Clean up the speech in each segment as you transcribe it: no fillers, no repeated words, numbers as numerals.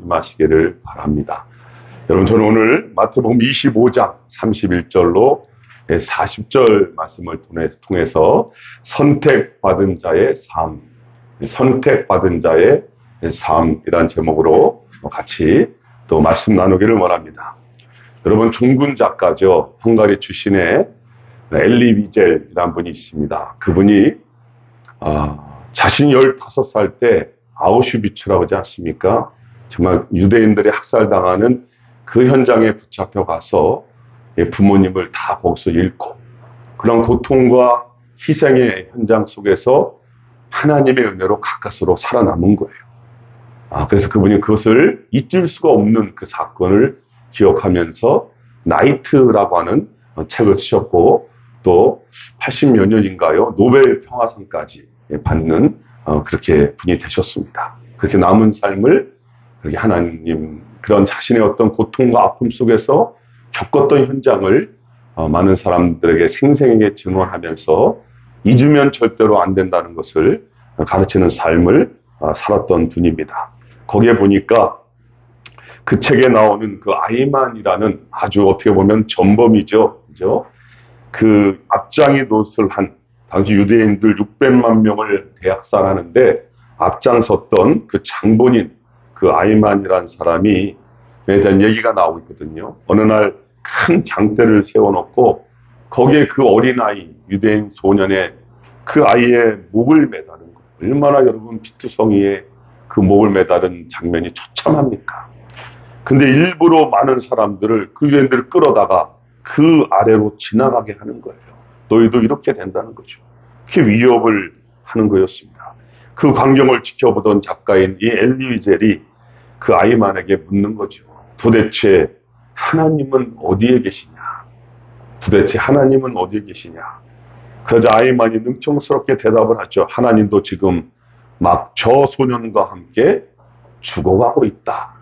임하시기를 바랍니다. 여러분, 저는 오늘 마태복음 25장 31절로 40절 말씀을 통해서 선택받은 자의 삶, 선택받은 자의 삶이란 제목으로 같이 또 말씀 나누기를 원합니다. 여러분, 종군 작가죠. 헝가리 출신의 엘리 위젤이라는 분이 있습니다. 그분이 자신이 15살 때 아우슈비츠라고 하지 않습니까? 정말 유대인들이 학살당하는 그 현장에 붙잡혀 가서 부모님을 다 거기서 잃고 그런 고통과 희생의 현장 속에서 하나님의 은혜로 가까스로 살아남은 거예요. 그래서 그분이 그것을 잊을 수가 없는 그 사건을 기억하면서 나이트라고 하는 책을 쓰셨고 또 80몇 년인가요? 노벨 평화상까지 받는 그렇게 분이 되셨습니다. 그렇게 남은 삶을 그렇게 하나님 그런 자신의 어떤 고통과 아픔 속에서 겪었던 현장을 많은 사람들에게 생생하게 증언하면서 잊으면 절대로 안 된다는 것을 가르치는 삶을 살았던 분입니다. 거기에 보니까 그 책에 나오는 그 아이만이라는 아주 어떻게 보면 전범이죠. 그죠? 그 앞장이 노릇을 한 당시 유대인들 600만 명을 대학살하는데 앞장섰던 그 장본인 그 아이만이라는 사람이 에 대한 얘기가 나오고 있거든요. 어느 날 큰 장대를 세워놓고 거기에 그 어린아이 유대인 소년의 그 아이의 목을 매다는 거예요. 얼마나 여러분 피투성이의 그 목을 매다는 장면이 처참합니까? 근데 일부러 많은 사람들을 그 유대인들을 끌어다가 그 아래로 지나가게 하는 거예요. 너희도 이렇게 된다는 거죠. 그게 위협을 하는 거였습니다. 그 광경을 지켜보던 작가인 이 엘리 위젤이 그 아이만에게 묻는 거죠. 도대체 하나님은 어디에 계시냐? 도대체 하나님은 어디에 계시냐? 그러자 아이만이 능청스럽게 대답을 하죠. 하나님도 지금 막 저 소년과 함께 죽어가고 있다.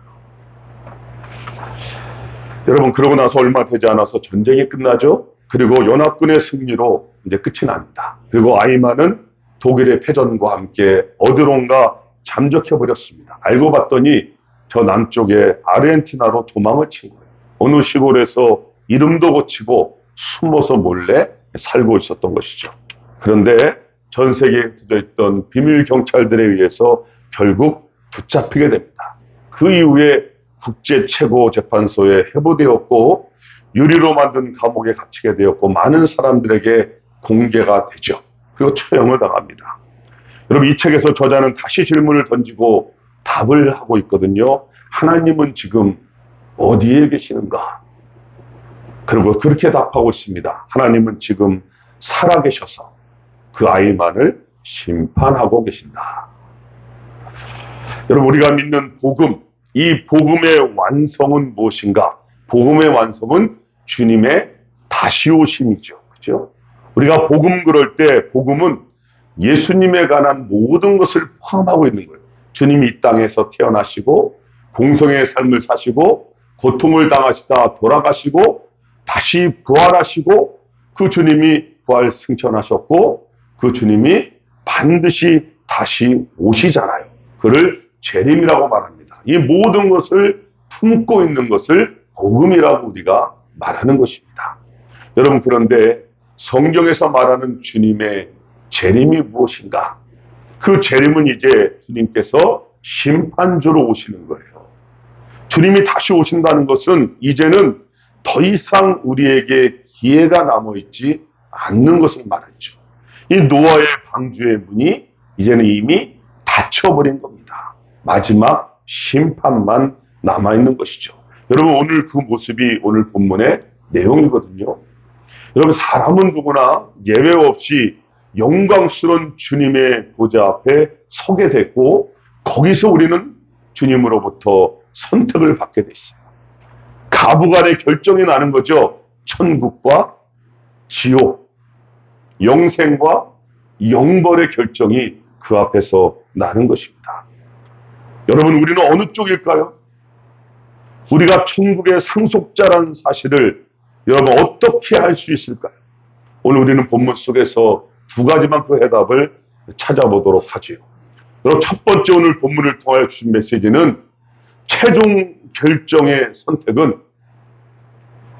여러분, 그러고 나서 얼마 되지 않아서 전쟁이 끝나죠. 그리고 연합군의 승리로 이제 끝이 납니다. 그리고 아이만은 독일의 패전과 함께 어디론가 잠적해버렸습니다. 알고 봤더니 저 남쪽에 아르헨티나로 도망을 친 거예요. 어느 시골에서 이름도 고치고 숨어서 몰래 살고 있었던 것이죠. 그런데 전 세계에 들어있던 비밀 경찰들에 의해서 결국 붙잡히게 됩니다. 그 이후에 국제 최고 재판소에 회부되었고 유리로 만든 감옥에 갇히게 되었고 많은 사람들에게 공개가 되죠. 그리고 처형을 당합니다. 여러분, 이 책에서 저자는 다시 질문을 던지고 답을 하고 있거든요. 하나님은 지금 어디에 계시는가? 그리고 그렇게 답하고 있습니다. 하나님은 지금 살아계셔서 그 아이만을 심판하고 계신다. 여러분, 우리가 믿는 복음, 이 복음의 완성은 무엇인가? 복음의 완성은 주님의 다시 오심이죠. 그죠? 우리가 복음 그럴 때 복음은 예수님에 관한 모든 것을 포함하고 있는 거예요. 주님이 이 땅에서 태어나시고 공성의 삶을 사시고 고통을 당하시다 돌아가시고 다시 부활하시고 그 주님이 부활 승천하셨고 그 주님이 반드시 다시 오시잖아요. 그를 재림이라고 말합니다. 이 모든 것을 품고 있는 것을 복음이라고 우리가 말하는 것입니다. 여러분, 그런데 성경에서 말하는 주님의 재림이 무엇인가? 그 재림은 이제 주님께서 심판주로 오시는 거예요. 주님이 다시 오신다는 것은 이제는 더 이상 우리에게 기회가 남아있지 않는 것을 말하죠. 이 노아의 방주의 문이 이제는 이미 닫혀버린 겁니다. 마지막 심판만 남아있는 것이죠. 여러분, 오늘 그 모습이 오늘 본문의 내용이거든요. 여러분, 사람은 누구나 예외 없이 영광스러운 주님의 보좌 앞에 서게 됐고 거기서 우리는 주님으로부터 선택을 받게 됐어요. 가부간의 결정이 나는 거죠. 천국과 지옥, 영생과 영벌의 결정이 그 앞에서 나는 것입니다. 여러분, 우리는 어느 쪽일까요? 우리가 천국의 상속자라는 사실을 여러분 어떻게 할 수 있을까요? 오늘 우리는 본문 속에서 두 가지만 그 해답을 찾아보도록 하지요. 여러분, 첫 번째 오늘 본문을 통하여 주신 메시지는 최종 결정의 선택은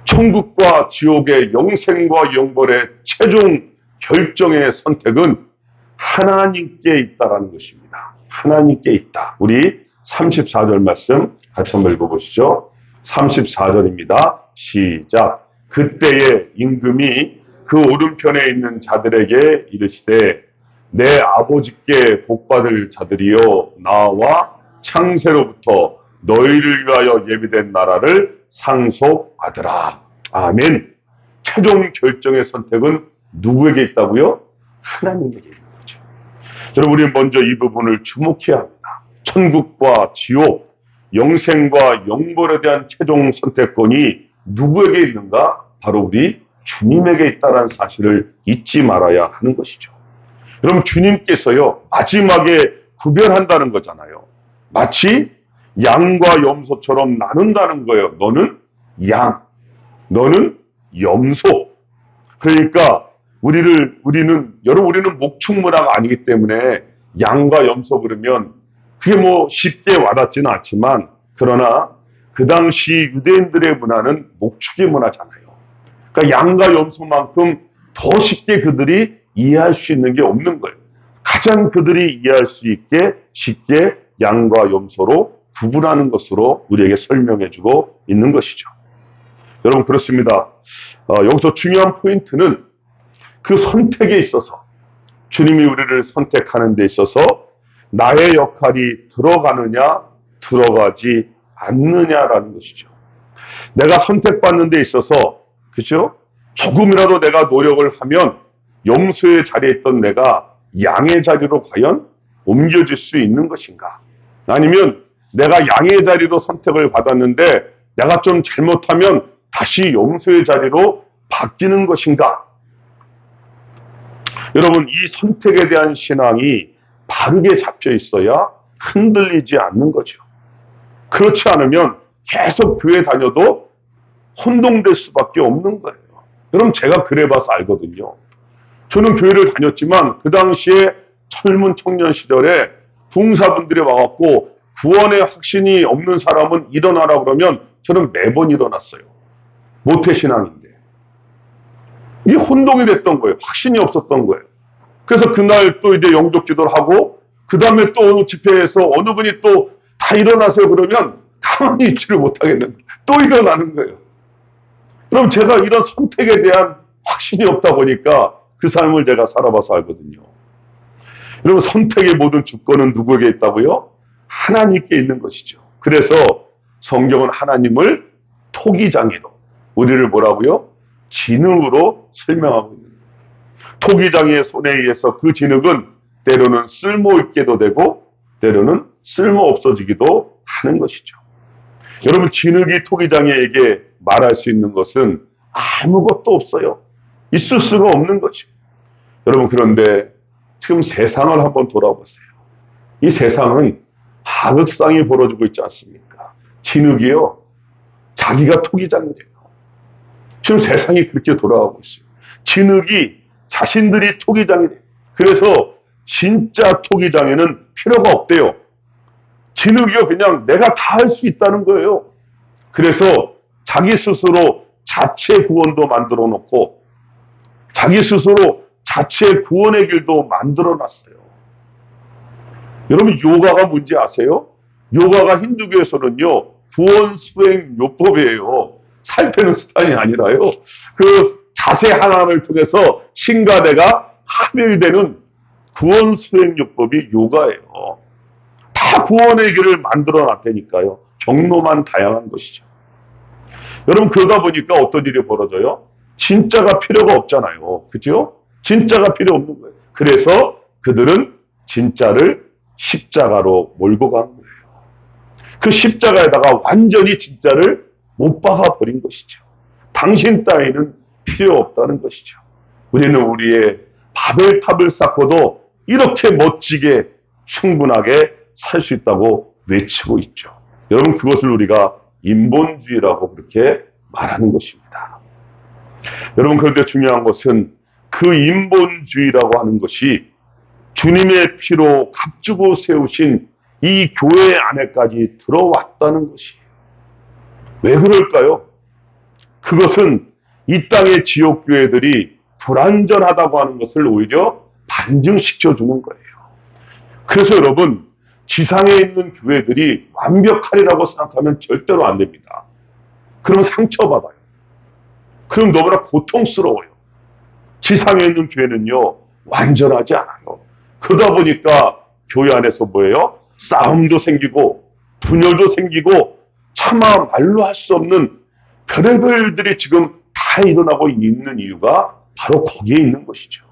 천국과 지옥의 영생과 영벌의 최종 결정의 선택은 하나님께 있다라는 것입니다. 하나님께 있다. 우리 34절 말씀 같이 한번 읽어보시죠. 34절입니다. 시작. 그때에 임금이 그 오른편에 있는 자들에게 이르시되 내 아버지께 복받을 자들이여 나와 창세로부터 너희를 위하여 예비된 나라를 상속하더라. 아멘. 최종 결정의 선택은 누구에게 있다고요? 하나님에게 있는 거죠. 여러분, 우리는 먼저 이 부분을 주목해야 합니다. 천국과 지옥, 영생과 영벌에 대한 최종 선택권이 누구에게 있는가? 바로 우리 주님에게 있다는 사실을 잊지 말아야 하는 것이죠. 여러분, 주님께서요 마지막에 구별한다는 거잖아요. 마치 양과 염소처럼 나눈다는 거예요. 너는 양, 너는 염소. 그러니까 우리는 목축 문화가 아니기 때문에 양과 염소 그러면 그게 뭐 쉽게 와닿지는 않지만, 그러나 그 당시 유대인들의 문화는 목축의 문화잖아요. 그러니까 양과 염소만큼 더 쉽게 그들이 이해할 수 있는 게 없는 거예요. 가장 그들이 이해할 수 있게 쉽게 양과 염소로 구분하는 것으로 우리에게 설명해주고 있는 것이죠. 여러분, 그렇습니다. 여기서 중요한 포인트는 그 선택에 있어서, 주님이 우리를 선택하는 데 있어서 나의 역할이 들어가느냐 들어가지 않느냐라는 것이죠. 내가 선택받는 데 있어서, 그렇죠? 조금이라도 내가 노력을 하면 염소의 자리에 있던 내가 양의 자리로 과연 옮겨질 수 있는 것인가? 아니면 내가 양의 자리로 선택을 받았는데 내가 좀 잘못하면 다시 염소의 자리로 바뀌는 것인가? 여러분, 이 선택에 대한 신앙이 바르게 잡혀 있어야 흔들리지 않는 거죠. 그렇지 않으면 계속 교회 다녀도 혼동될 수밖에 없는 거예요. 여러분, 제가 그래봐서 알거든요. 저는 교회를 다녔지만 그 당시에 젊은 청년 시절에 부흥사분들이 와갖고 구원의 확신이 없는 사람은 일어나라 그러면 저는 매번 일어났어요. 모태신앙인데. 이게 혼동이 됐던 거예요. 확신이 없었던 거예요. 그래서 그날 또 이제 영접 기도를 하고, 그 다음에 또 어느 집회에서 어느 분이 또 다 일어나세요 그러면 가만히 있지를 못하겠는 거예요. 또 일어나는 거예요. 그럼 제가 이런 선택에 대한 확신이 없다 보니까 그 삶을 제가 살아봐서 알거든요. 여러분, 선택의 모든 주권은 누구에게 있다고요? 하나님께 있는 것이죠. 그래서 성경은 하나님을 토기장이로, 우리를 뭐라고요? 진흙으로 설명하고 있는 거예요. 토기장이의 손에 의해서 그 진흙은 때로는 쓸모있게도 되고 때로는 쓸모없어지기도 하는 것이죠. 여러분, 진흙이 토기장이에게 말할 수 있는 것은 아무것도 없어요. 있을 수가 없는 거죠. 여러분, 그런데 지금 세상을 한번 돌아보세요. 이 세상은 하극상이 벌어지고 있지 않습니까? 진흙이요, 자기가 토기장이 돼요. 지금 세상이 그렇게 돌아가고 있어요. 진흙이 자신들이 토기장이 돼요. 그래서 진짜 토기장에는 필요가 없대요. 진흙이요, 그냥 내가 다 할 수 있다는 거예요. 그래서 자기 스스로 자체 구원도 만들어 놓고 자기 스스로 자체 구원의 길도 만들어 놨어요. 여러분, 요가가 뭔지 아세요? 요가가 힌두교에서는요, 구원 수행 요법이에요. 살 빼는 수단이 아니라요. 그 자세 하나를 통해서 신과 내가 합일되는 구원 수행 요법이 요가예요. 다 구원의 길을 만들어 놨다니까요. 경로만 다양한 것이죠. 여러분, 그러다 보니까 어떤 일이 벌어져요? 진짜가 필요가 없잖아요. 그죠? 진짜가 필요 없는 거예요. 그래서 그들은 진짜를 십자가로 몰고 간 거예요. 그 십자가에다가 완전히 진짜를 못 박아 버린 것이죠. 당신 따위는 필요 없다는 것이죠. 우리는 우리의 바벨탑을 쌓고도 이렇게 멋지게 충분하게 살 수 있다고 외치고 있죠. 여러분, 그것을 우리가 인본주의라고 그렇게 말하는 것입니다. 여러분, 그런데 중요한 것은 그 인본주의라고 하는 것이 주님의 피로 값주고 세우신 이 교회 안에까지 들어왔다는 것이. 왜 그럴까요? 그것은 이 땅의 지역교회들이 불완전하다고 하는 것을 오히려 반증시켜주는 거예요. 그래서 여러분, 지상에 있는 교회들이 완벽하리라고 생각하면 절대로 안 됩니다. 그럼 상처받아요. 그럼 너무나 고통스러워요. 지상에 있는 교회는요, 완전하지 않아요. 그러다 보니까 교회 안에서 뭐예요? 싸움도 생기고 분열도 생기고 차마 말로 할 수 없는 별의별 일들이 지금 다 일어나고 있는 이유가 바로 거기에 있는 것이죠.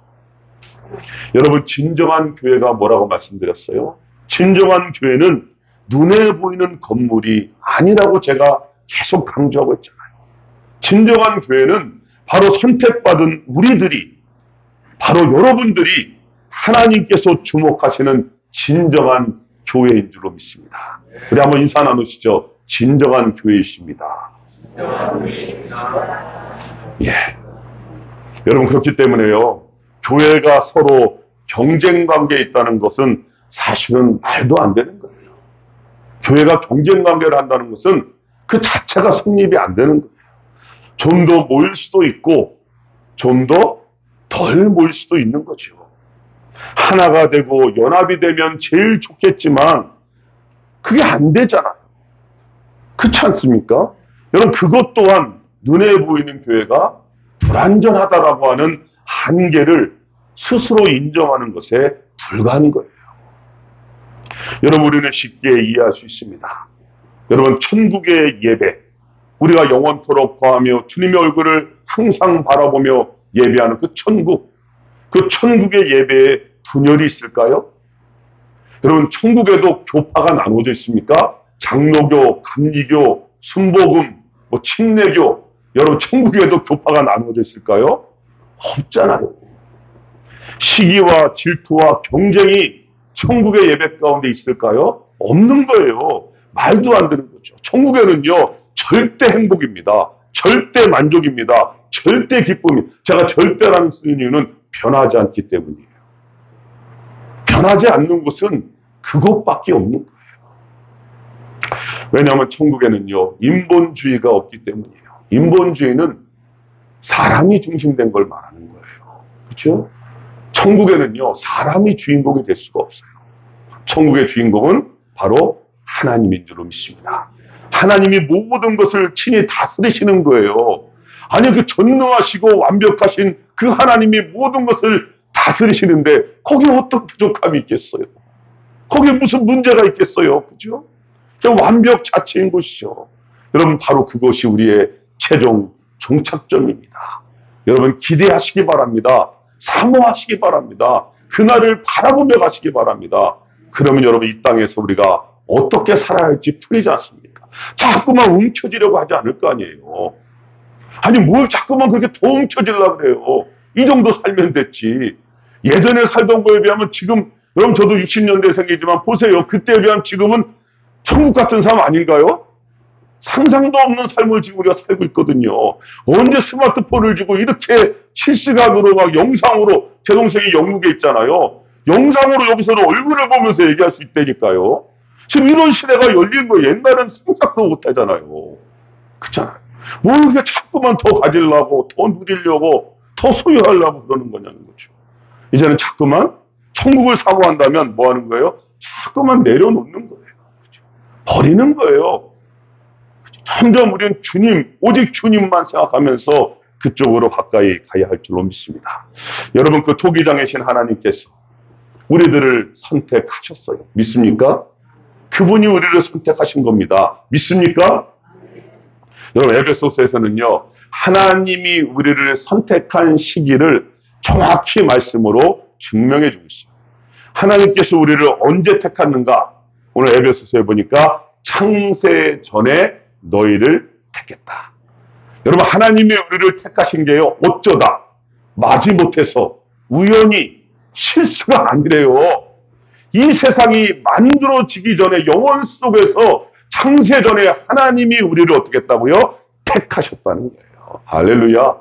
여러분, 진정한 교회가 뭐라고 말씀드렸어요? 진정한 교회는 눈에 보이는 건물이 아니라고 제가 계속 강조하고 있잖아요. 진정한 교회는 바로 선택받은 우리들이, 바로 여러분들이 하나님께서 주목하시는 진정한 교회인 줄로 믿습니다. 우리 한번 인사 나누시죠. 진정한 교회이십니다. 예. 여러분, 그렇기 때문에요, 교회가 서로 경쟁 관계에 있다는 것은 사실은 말도 안 되는 거예요. 교회가 경쟁 관계를 한다는 것은 그 자체가 성립이 안 되는 거예요. 좀 더 모일 수도 있고 좀 더 덜 모일 수도 있는 거죠. 하나가 되고 연합이 되면 제일 좋겠지만 그게 안 되잖아요. 그렇지 않습니까? 여러분, 그것 또한 눈에 보이는 교회가 불완전하다라고 하는 한계를 스스로 인정하는 것에 불과한 거예요. 여러분, 우리는 쉽게 이해할 수 있습니다. 여러분, 천국의 예배, 우리가 영원토록 거하며 주님의 얼굴을 항상 바라보며 예배하는 그 천국의 예배에 분열이 있을까요? 여러분, 천국에도 교파가 나눠져 있습니까? 장로교, 감리교, 순복음, 침례교. 여러분, 천국에도 교파가 나눠져 있을까요? 없잖아요. 시기와 질투와 경쟁이 천국의 예배 가운데 있을까요? 없는 거예요. 말도 안 되는 거죠. 천국에는요, 절대 행복입니다. 절대 만족입니다. 절대 기쁨입니다. 제가 절대라는 쓰는 이유는 변하지 않기 때문이에요. 변하지 않는 것은 그것밖에 없는 거예요. 왜냐하면 천국에는요, 인본주의가 없기 때문이에요. 인본주의는 사람이 중심된 걸 말하는 거예요. 그렇죠? 천국에는요, 사람이 주인공이 될 수가 없어요. 천국의 주인공은 바로 하나님인 줄로 믿습니다. 하나님이 모든 것을 친히 다스리시는 거예요. 아니, 그 전능하시고 완벽하신 그 하나님이 모든 것을 다스리시는데 거기에 어떤 부족함이 있겠어요? 거기에 무슨 문제가 있겠어요? 그죠? 완벽 자체인 것이죠. 여러분, 바로 그것이 우리의 최종 종착점입니다. 여러분, 기대하시기 바랍니다. 사모하시기 바랍니다. 그날을 바라보며 가시기 바랍니다. 그러면 여러분, 이 땅에서 우리가 어떻게 살아야 할지 풀리지 않습니까? 자꾸만 움켜쥐려고 하지 않을 거 아니에요. 아니, 뭘 자꾸만 그렇게 더 움켜쥐려고 그래요. 이 정도 살면 됐지. 예전에 살던 거에 비하면 지금, 여러분, 저도 60년대생이지만 보세요. 그때에 비하면 지금은 천국 같은 삶 아닌가요? 상상도 없는 삶을 지금 우리가 살고 있거든요. 언제 스마트폰을 쥐고 이렇게 실시간으로 막 영상으로, 제 동생이 영국에 있잖아요. 영상으로 여기서는 얼굴을 보면서 얘기할 수 있다니까요. 지금 이런 시대가 열린 거 옛날엔 생각도 못 하잖아요. 그렇잖아요. 뭘 그렇게 자꾸만 더 가지려고, 더 누리려고, 더 소유하려고 그러는 거냐는 거죠. 이제는 자꾸만 천국을 사모한다면 뭐 하는 거예요? 자꾸만 내려놓는 거예요. 그렇죠? 버리는 거예요. 점점 우리는 주님, 오직 주님만 생각하면서 그쪽으로 가까이 가야 할 줄로 믿습니다. 여러분, 그 토기장이신 하나님께서 우리들을 선택하셨어요. 믿습니까? 그분이 우리를 선택하신 겁니다. 믿습니까? 여러분, 에베소서에서는요, 하나님이 우리를 선택한 시기를 정확히 말씀으로 증명해 주고 있어요. 하나님께서 우리를 언제 택했는가? 오늘 에베소서에 보니까 창세 전에 너희를 택했다. 여러분, 하나님이 우리를 택하신 게요, 어쩌다 마지못해서 우연히 실수가 아니래요. 이 세상이 만들어지기 전에 영원 속에서 창세 전에 하나님이 우리를 어떻게 했다고요? 택하셨다는 거예요. 할렐루야.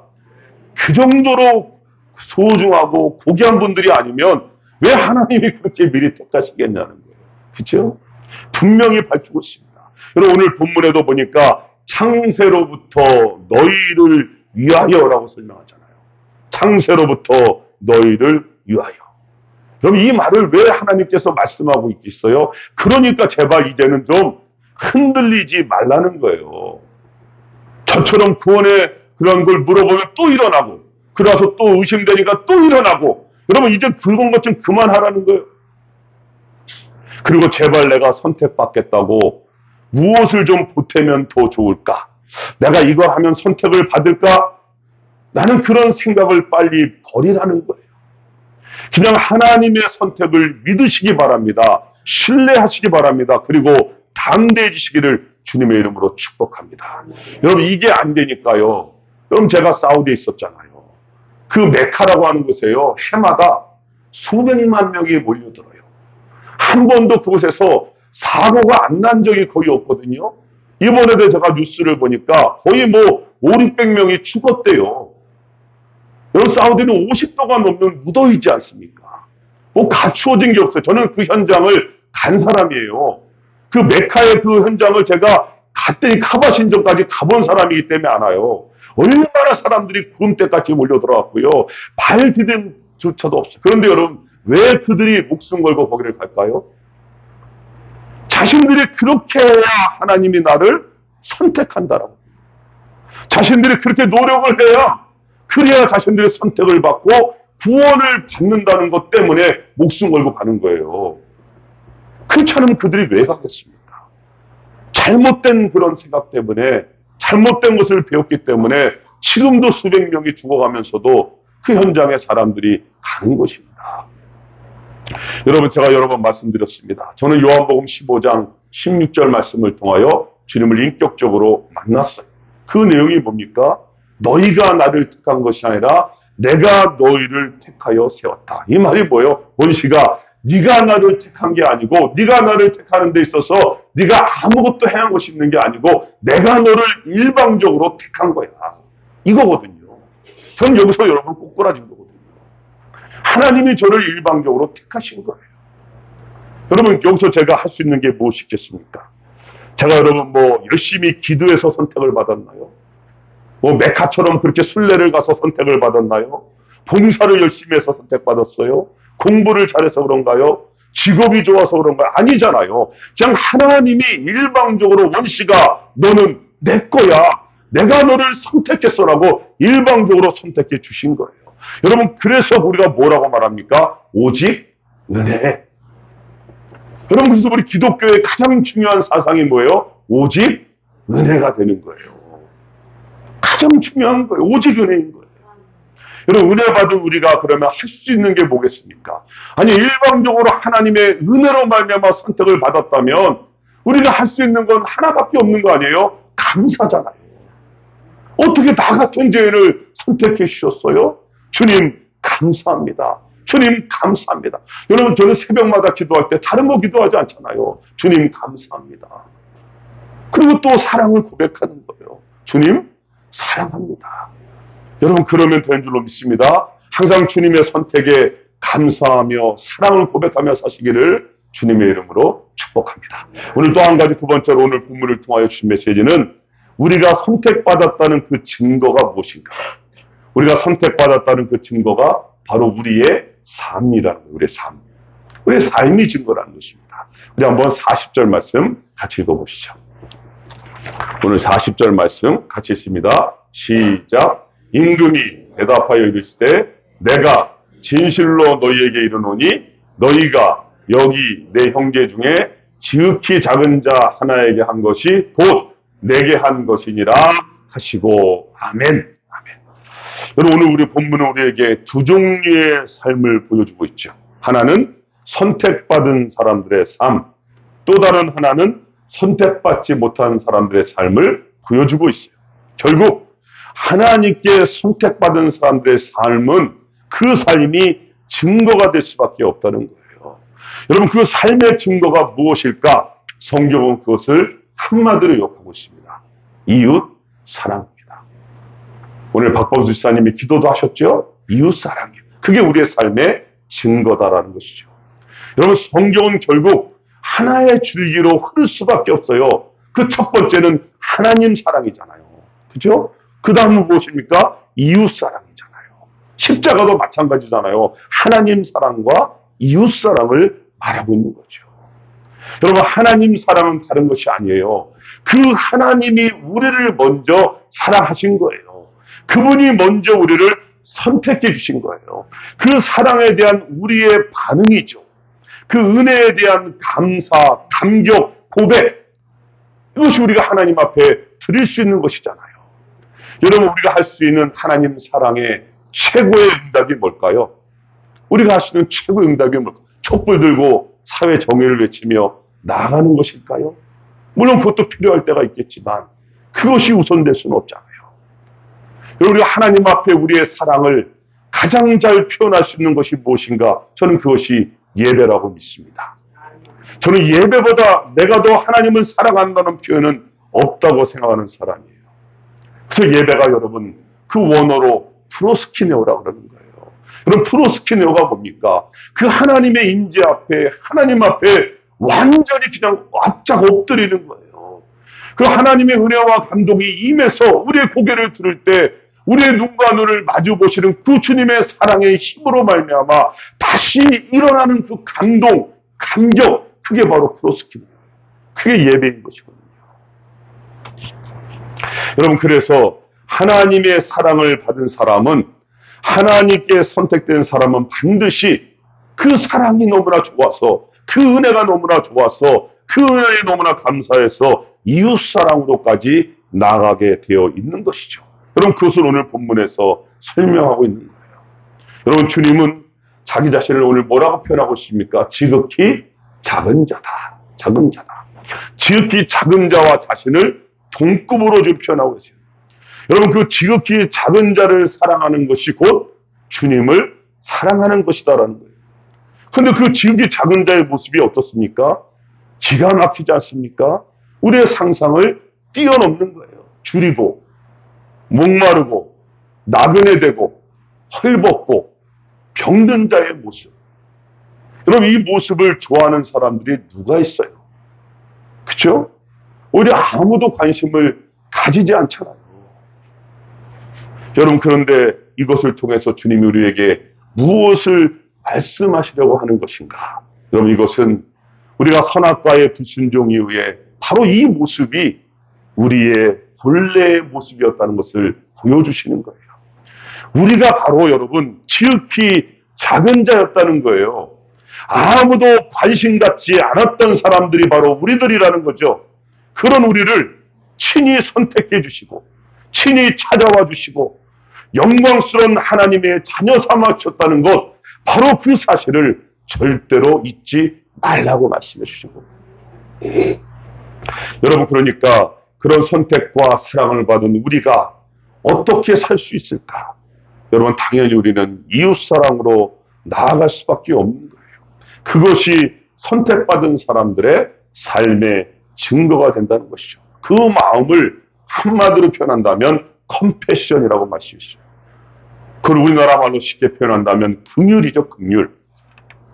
그 정도로 소중하고 고귀한 분들이 아니면 왜 하나님이 그렇게 미리 택하시겠냐는 거예요. 그렇죠? 분명히 밝히고 있습니다. 여러분 오늘 본문에도 보니까 창세로부터 너희를 위하여라고 설명하잖아요. 창세로부터 너희를 위하여. 그럼 이 말을 왜 하나님께서 말씀하고 있겠어요? 그러니까 제발 이제는 좀 흔들리지 말라는 거예요. 저처럼 구원의 그런 걸 물어보면 또 일어나고, 그래서 또 의심되니까 또 일어나고, 여러분 이제 그런 것 좀 그만하라는 거예요. 그리고 제발 내가 선택받겠다고 무엇을 좀 보태면 더 좋을까? 내가 이걸 하면 선택을 받을까? 나는 그런 생각을 빨리 버리라는 거예요. 그냥 하나님의 선택을 믿으시기 바랍니다. 신뢰하시기 바랍니다. 그리고 담대해지시기를 주님의 이름으로 축복합니다. 여러분 이게 안 되니까요. 여러분 제가 사우디에 있었잖아요. 그 메카라고 하는 곳에요. 해마다 수백만 명이 몰려들어요. 한 번도 그곳에서 사고가 안 난 적이 거의 없거든요. 이번에도 제가 뉴스를 보니까 거의 뭐 500~600명이 죽었대요. 여러분 사우디는 50도가 넘는 무더위지 않습니까? 뭐 갖추어진 게 없어요. 저는 그 현장을 간 사람이에요. 그 메카의 그 현장을 제가 갔더니 카바신전까지 가본 사람이기 때문에 알아요. 얼마나 사람들이 구름대까지 몰려들어왔고요. 발 디딤조차도 없어요. 그런데 여러분 왜 그들이 목숨 걸고 거기를 갈까요? 자신들이 그렇게 해야 하나님이 나를 선택한다라고. 자신들이 그렇게 노력을 해야, 그래야 자신들의 선택을 받고 구원을 받는다는 것 때문에 목숨 걸고 가는 거예요. 그렇지 않으면 그들이 왜 가겠습니까? 잘못된 그런 생각 때문에, 잘못된 것을 배웠기 때문에 지금도 수백 명이 죽어가면서도 그 현장에 사람들이 가는 것입니다. 여러분 제가 여러 번 말씀드렸습니다. 저는 요한복음 15장 16절 말씀을 통하여 주님을 인격적으로 만났어요. 그 내용이 뭡니까? 너희가 나를 택한 것이 아니라 내가 너희를 택하여 세웠다. 이 말이 뭐예요? 원시가 네가 나를 택한 게 아니고, 네가 나를 택하는 데 있어서 네가 아무것도 행한 것이 있는 게 아니고 내가 너를 일방적으로 택한 거야. 이거거든요. 저는 여기서 여러분 꼬꾸라진 거거든요. 하나님이 저를 일방적으로 택하신 거예요. 여러분 여기서 제가 할 수 있는 게 무엇이 있겠습니까? 제가 여러분 뭐 열심히 기도해서 선택을 받았나요? 뭐 메카처럼 그렇게 순례를 가서 선택을 받았나요? 봉사를 열심히 해서 선택받았어요? 공부를 잘해서 그런가요? 직업이 좋아서 그런가요? 아니잖아요. 그냥 하나님이 일방적으로 원시가 너는 내 거야, 내가 너를 선택했어라고 일방적으로 선택해 주신 거예요. 여러분 그래서 우리가 뭐라고 말합니까? 오직 은혜. 여러분 그래서 우리 기독교의 가장 중요한 사상이 뭐예요? 오직 은혜가 되는 거예요. 가장 중요한 거예요. 오직 은혜인 거예요. 여러분 은혜 받은 우리가 그러면 할 수 있는 게 뭐겠습니까? 아니 일방적으로 하나님의 은혜로 말미암아 선택을 받았다면 우리가 할 수 있는 건 하나밖에 없는 거 아니에요? 감사잖아요. 어떻게 나 같은 죄인을 선택해 주셨어요? 주님 감사합니다. 주님 감사합니다. 여러분 저는 새벽마다 기도할 때 다른 거 기도하지 않잖아요. 주님 감사합니다. 그리고 또 사랑을 고백하는 거예요. 주님 사랑합니다. 여러분 그러면 되는 줄로 믿습니다. 항상 주님의 선택에 감사하며 사랑을 고백하며 사시기를 주님의 이름으로 축복합니다. 오늘 또 한 가지, 두 번째로 오늘 본문을 통하여 주신 메시지는 우리가 선택받았다는 그 증거가 무엇인가? 우리가 선택받았다는 그 증거가 바로 우리의 삶이라는 거예요. 우리의 삶. 우리의 삶이 증거라는 것입니다. 우리 한번 40절 말씀 같이 읽어보시죠. 오늘 40절 말씀 같이 있습니다. 시작. 임금이 대답하여 이르시되 내가 진실로 너희에게 이르노니 너희가 여기 내 형제 중에 지극히 작은 자 하나에게 한 것이 곧 내게 한 것이니라 하시고 아멘. 아멘. 여러분 오늘 우리 본문은 우리에게 두 종류의 삶을 보여주고 있죠. 하나는 선택받은 사람들의 삶, 또 다른 하나는 선택받지 못한 사람들의 삶을 보여주고 있어요. 결국 하나님께 선택받은 사람들의 삶은 그 삶이 증거가 될 수밖에 없다는 거예요. 여러분 그 삶의 증거가 무엇일까? 성경은 그것을 한마디로 욕하고 있습니다. 이웃 사랑입니다. 오늘 박범수 지사님이 기도도 하셨죠? 이웃 사랑이요. 그게 우리의 삶의 증거다라는 것이죠. 여러분 성경은 결국 하나의 줄기로 흐를 수밖에 없어요. 그 첫 번째는 하나님 사랑이잖아요. 그죠? 그 다음은 무엇입니까? 이웃 사랑이잖아요. 십자가도 마찬가지잖아요. 하나님 사랑과 이웃 사랑을 말하고 있는 거죠. 여러분, 하나님 사랑은 다른 것이 아니에요. 그 하나님이 우리를 먼저 사랑하신 거예요. 그분이 먼저 우리를 선택해 주신 거예요. 그 사랑에 대한 우리의 반응이죠. 그 은혜에 대한 감사, 감격, 고백, 이것이 우리가 하나님 앞에 드릴 수 있는 것이잖아요. 여러분, 우리가 할 수 있는 하나님 사랑의 최고의 응답이 뭘까요? 우리가 할 수 있는 최고의 응답이 뭘까요? 촛불 들고 사회 정의를 외치며 나아가는 것일까요? 물론 그것도 필요할 때가 있겠지만 그것이 우선될 수는 없잖아요. 여러분, 우리가 하나님 앞에 우리의 사랑을 가장 잘 표현할 수 있는 것이 무엇인가? 저는 그것이 예배라고 믿습니다. 저는 예배보다 내가 더 하나님을 사랑한다는 표현은 없다고 생각하는 사람이에요. 그래서 예배가 여러분 그 원어로 프로스키네오라고 그러는 거예요. 여러분, 프로스키네오가 뭡니까? 그 하나님의 임재 앞에, 하나님 앞에 완전히 그냥 납작 엎드리는 거예요. 그 하나님의 은혜와 감동이 임해서 우리의 고개를 들을 때 우리의 눈과 눈을 마주 보시는 그 주님의 사랑의 힘으로 말미암아 다시 일어나는 그 감동, 감격, 그게 바로 프로스키네오예요. 그게 예배인 것이거든요. 여러분, 그래서 하나님의 사랑을 받은 사람은, 하나님께 선택된 사람은 반드시 그 사랑이 너무나 좋아서, 그 은혜가 너무나 좋아서, 그 은혜에 너무나 감사해서 이웃사랑으로까지 나아가게 되어 있는 것이죠. 여러분, 그것을 오늘 본문에서 설명하고 있는 거예요. 여러분, 주님은 자기 자신을 오늘 뭐라고 표현하고 있습니까? 지극히 작은 자다. 작은 자다. 지극히 작은 자와 자신을 동급으로 좀 표현하고 있어요. 여러분, 그 지극히 작은 자를 사랑하는 것이 곧 주님을 사랑하는 것이다라는 거예요. 그런데 그 지극히 작은 자의 모습이 어떻습니까? 기가 막히지 않습니까? 우리의 상상을 뛰어넘는 거예요. 줄이고, 목마르고, 나그네되고, 헐벗고, 병든 자의 모습. 여러분, 이 모습을 좋아하는 사람들이 누가 있어요? 그렇죠? 오히려 아무도 관심을 가지지 않잖아요. 여러분, 그런데 이것을 통해서 주님이 우리에게 무엇을 말씀하시려고 하는 것인가? 여러분, 이것은 우리가 선악과의 불순종 이후에 바로 이 모습이 우리의 본래의 모습이었다는 것을 보여주시는 거예요. 우리가 바로 여러분 지극히 작은 자였다는 거예요. 아무도 관심 갖지 않았던 사람들이 바로 우리들이라는 거죠. 그런 우리를 친히 선택해 주시고 친히 찾아와 주시고 영광스러운 하나님의 자녀 삼아 주셨다는 것, 바로 그 사실을 절대로 잊지 말라고 말씀해 주시고, 여러분, 그러니까 그런 선택과 사랑을 받은 우리가 어떻게 살 수 있을까? 여러분, 당연히 우리는 이웃사랑으로 나아갈 수밖에 없는 거예요. 그것이 선택받은 사람들의 삶의 증거가 된다는 것이죠. 그 마음을 한마디로 표현한다면 컴패션이라고 말씀하시죠. 그걸 우리나라 말로 쉽게 표현한다면 긍휼이죠. 긍휼.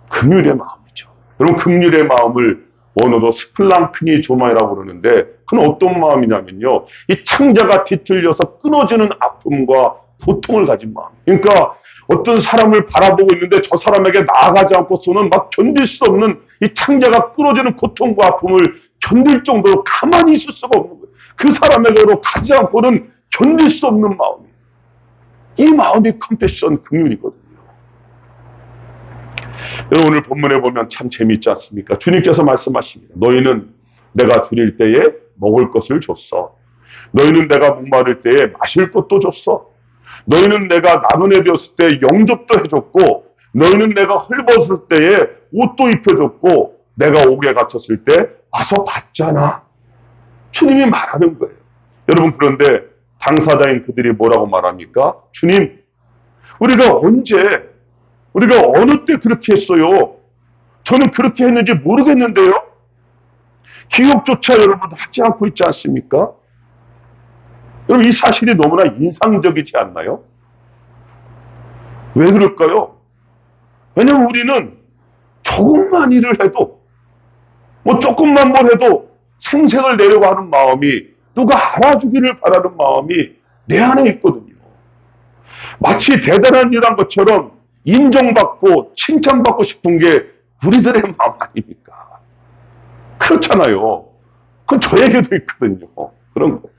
긍휼의 마음이죠. 여러분, 긍휼의 마음을 원어로 스플랑크니 조마이라고 그러는데, 그건 어떤 마음이냐면요, 이 창자가 뒤틀려서 끊어지는 아픔과 고통을 가진 마음. 그러니까 어떤 사람을 바라보고 있는데 저 사람에게 나아가지 않고서는 막 견딜 수 없는 이 창자가 끊어지는 고통과 아픔을 견딜 정도로 가만히 있을 수가 없는 거예요. 그 사람에게로 가지 않고는 견딜 수 없는 마음이에요. 이 마음이 컴패션, 긍휼이거든요. 여러분, 오늘 본문에 보면 참 재미있지 않습니까? 주님께서 말씀하십니다. 너희는 내가 줄일 때에 먹을 것을 줬어. 너희는 내가 목마를 때에 마실 것도 줬어. 너희는 내가 나그네 되었을 때 영접도 해줬고, 너희는 내가 헐벗을 때에 옷도 입혀줬고, 내가 옥에 갇혔을 때 와서 봤잖아. 주님이 말하는 거예요. 여러분, 그런데 당사자인 그들이 뭐라고 말합니까? 주님, 우리가 언제, 우리가 어느 때 그렇게 했어요? 저는 그렇게 했는지 모르겠는데요? 기억조차 여러분 하지 않고 있지 않습니까? 여러분, 이 사실이 너무나 인상적이지 않나요? 왜 그럴까요? 왜냐하면 우리는 조금만 일을 해도 뭐 조금만 뭘 해도 생색을 내려고 하는 마음이, 누가 알아주기를 바라는 마음이 내 안에 있거든요. 마치 대단한 일한 것처럼 인정받고 칭찬받고 싶은 게 우리들의 마음 아닙니까? 그렇잖아요. 그건 저에게도 있거든요. 그런 거.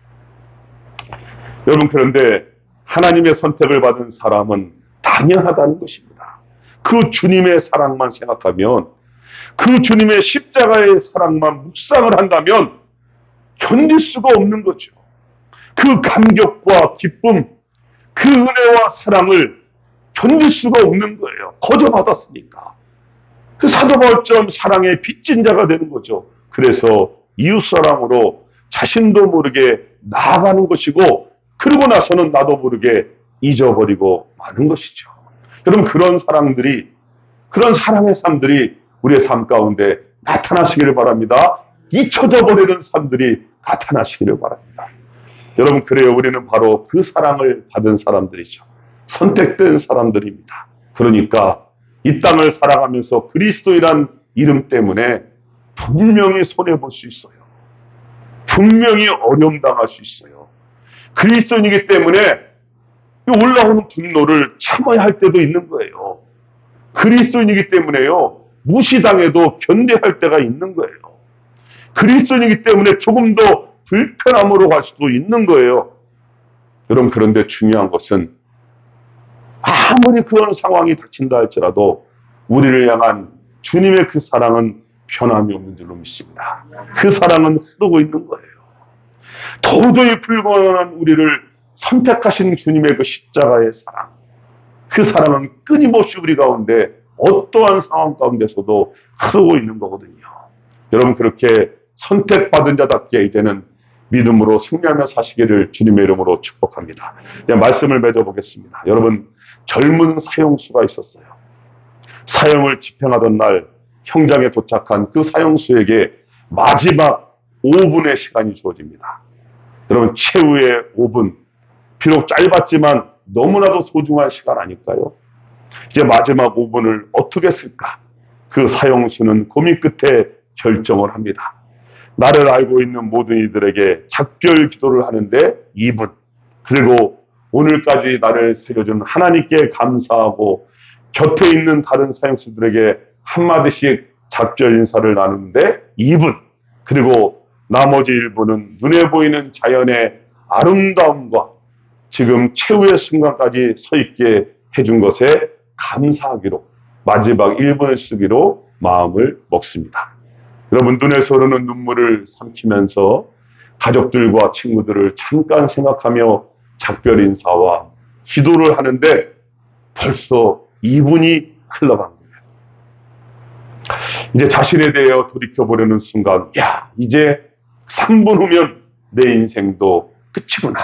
여러분, 그런데 하나님의 선택을 받은 사람은 당연하다는 것입니다. 그 주님의 사랑만 생각하면, 그 주님의 십자가의 사랑만 묵상을 한다면 견딜 수가 없는 거죠. 그 감격과 기쁨, 그 은혜와 사랑을 견딜 수가 없는 거예요. 거저 받았으니까. 그 사도 바울처럼 사랑의 빚진 자가 되는 거죠. 그래서 이웃사랑으로 자신도 모르게 나아가는 것이고, 그러고 나서는 나도 모르게 잊어버리고 마는 것이죠. 여러분, 그런 사랑들이, 그런 사랑의 삶들이 우리의 삶 가운데 나타나시기를 바랍니다. 잊혀져 버리는 삶들이 나타나시기를 바랍니다. 여러분, 그래요. 우리는 바로 그 사랑을 받은 사람들이죠. 선택된 사람들입니다. 그러니까 이 땅을 살아가면서 그리스도이란 이름 때문에 분명히 손해볼 수 있어요. 분명히 어려움 당할 수 있어요. 그리스도인이기 때문에 올라오는 분노를 참아야 할 때도 있는 거예요. 그리스도인이기 때문에요, 무시당해도 견뎌할 때가 있는 거예요. 그리스도인이기 때문에 조금 더 불편함으로 갈 수도 있는 거예요. 여러분, 그런데 중요한 것은 아무리 그런 상황이 닥친다 할지라도 우리를 향한 주님의 그 사랑은 변함이 없는 줄로 믿습니다. 그 사랑은 흐르고 있는 거예요. 도저히 불가능한 우리를 선택하신 주님의 그 십자가의 사랑, 그 사랑은 끊임없이 우리 가운데 어떠한 상황 가운데서도 흐르고 있는 거거든요. 여러분, 그렇게 선택받은 자답게 이제는 믿음으로 승리하며 사시기를 주님의 이름으로 축복합니다. 이제 말씀을 맺어보겠습니다. 여러분, 젊은 사형수가 있었어요. 사형을 집행하던 날 형장에 도착한 그 사형수에게 마지막 5분의 시간이 주어집니다. 여러분, 최후의 5분, 비록 짧았지만 너무나도 소중한 시간 아닐까요? 이제 마지막 5분을 어떻게 쓸까? 그 사형수는 고민 끝에 결정을 합니다. 나를 알고 있는 모든 이들에게 작별 기도를 하는데 2분, 그리고 오늘까지 나를 살려준 하나님께 감사하고 곁에 있는 다른 사형수들에게 한마디씩 작별 인사를 나누는데 2분, 그리고 나머지 1분은 눈에 보이는 자연의 아름다움과 지금 최후의 순간까지 서 있게 해준 것에 감사하기로 마지막 1분을 쓰기로 마음을 먹습니다. 여러분, 눈에서 흐르는 눈물을 삼키면서 가족들과 친구들을 잠깐 생각하며 작별 인사와 기도를 하는데 벌써 2분이 흘러간 거예요. 이제 자신에 대해 돌이켜보려는 순간, 야, 이제 3분 후면 내 인생도 끝이구나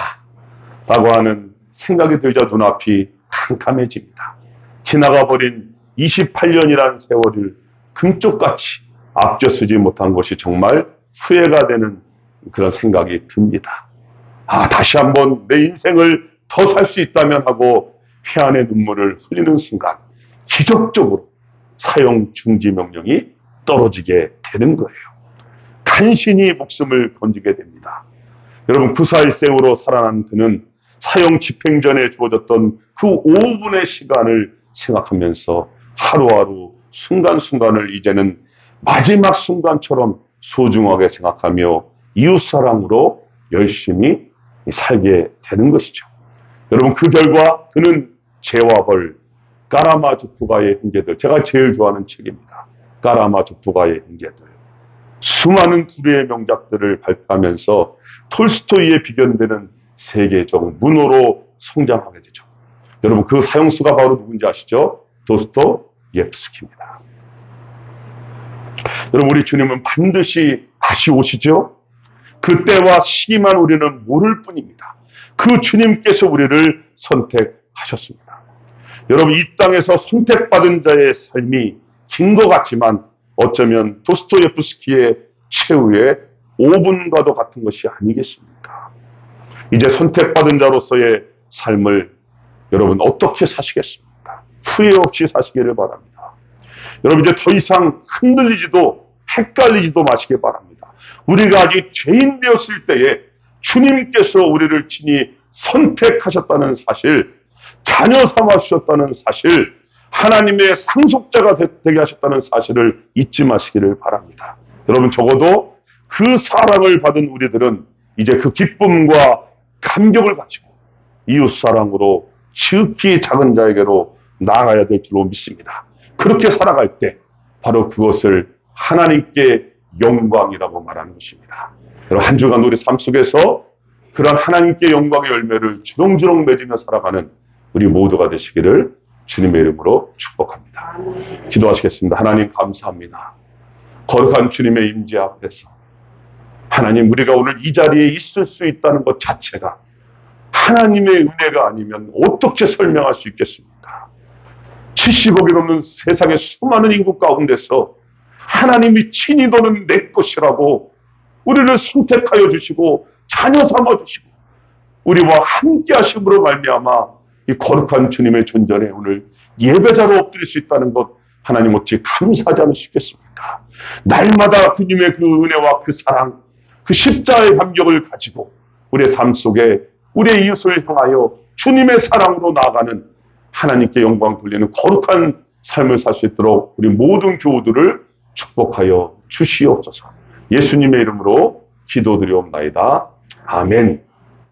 라고 하는 생각이 들자 눈앞이 캄캄해집니다. 지나가버린 28년이라는 세월을 금쪽같이 아껴쓰지 못한 것이 정말 후회가 되는 그런 생각이 듭니다. 다시 한번 내 인생을 더 살 수 있다면 하고 회한의 눈물을 흘리는 순간 기적적으로 사형 중지 명령이 떨어지게 되는 거예요. 간신히 목숨을 건지게 됩니다. 여러분, 941생으로 살아난 그는 사형 집행 전에 주어졌던 그 5분의 시간을 생각하면서 하루하루 순간순간을 이제는 마지막 순간처럼 소중하게 생각하며 이웃사랑으로 열심히 살게 되는 것이죠. 여러분, 그 결과 그는 죄와 벌, 까라마조프가의 형제들, 제가 제일 좋아하는 책입니다. 까라마조프가의 형제들. 수많은 불의의 명작들을 발표하면서 톨스토이에 비견되는 세계적 문호로 성장하게 되죠. 여러분, 그 사형수가 바로 누군지 아시죠? 도스토옙스키입니다. 여러분, 우리 주님은 반드시 다시 오시죠? 그때와 시기만 우리는 모를 뿐입니다. 그 주님께서 우리를 선택하셨습니다. 여러분, 이 땅에서 선택받은 자의 삶이 긴 것 같지만 어쩌면 도스토옙스키의 최후의 5분과도 같은 것이 아니겠습니까? 이제 선택받은 자로서의 삶을 여러분 어떻게 사시겠습니까? 후회 없이 사시기를 바랍니다. 여러분, 이제 더 이상 흔들리지도 헷갈리지도 마시기 바랍니다. 우리가 아직 죄인 되었을 때에 주님께서 우리를 친히 선택하셨다는 사실, 자녀 삼아 주셨다는 사실, 하나님의 상속자가 되게 하셨다는 사실을 잊지 마시기를 바랍니다. 여러분, 적어도 그 사랑을 받은 우리들은 이제 그 기쁨과 감격을 가지고 이웃사랑으로 지극히 작은 자에게로 나아가야 될 줄로 믿습니다. 그렇게 살아갈 때 바로 그것을 하나님께 영광이라고 말하는 것입니다. 여러분, 한 주간 우리 삶 속에서 그런 하나님께 영광의 열매를 주렁주렁 맺으며 살아가는 우리 모두가 되시기를 주님의 이름으로 축복합니다. 기도하시겠습니다. 하나님, 감사합니다. 거룩한 주님의 임재 앞에서 하나님, 우리가 오늘 이 자리에 있을 수 있다는 것 자체가 하나님의 은혜가 아니면 어떻게 설명할 수 있겠습니까? 70억이 넘는 세상의 수많은 인구 가운데서 하나님이 친히 너는 내 것이라고 우리를 선택하여 주시고 자녀 삼아 주시고 우리와 함께 하심으로 말미암아 이 거룩한 주님의 존전에 오늘 예배자로 엎드릴 수 있다는 것, 하나님 어찌 감사하지 않으시겠습니까? 날마다 주님의 그 은혜와 그 사랑, 그 십자의 감격을 가지고 우리의 삶 속에 우리의 이웃을 향하여 주님의 사랑으로 나아가는, 하나님께 영광 돌리는 거룩한 삶을 살 수 있도록 우리 모든 교우들을 축복하여 주시옵소서. 예수님의 이름으로 기도드리옵나이다. 아멘.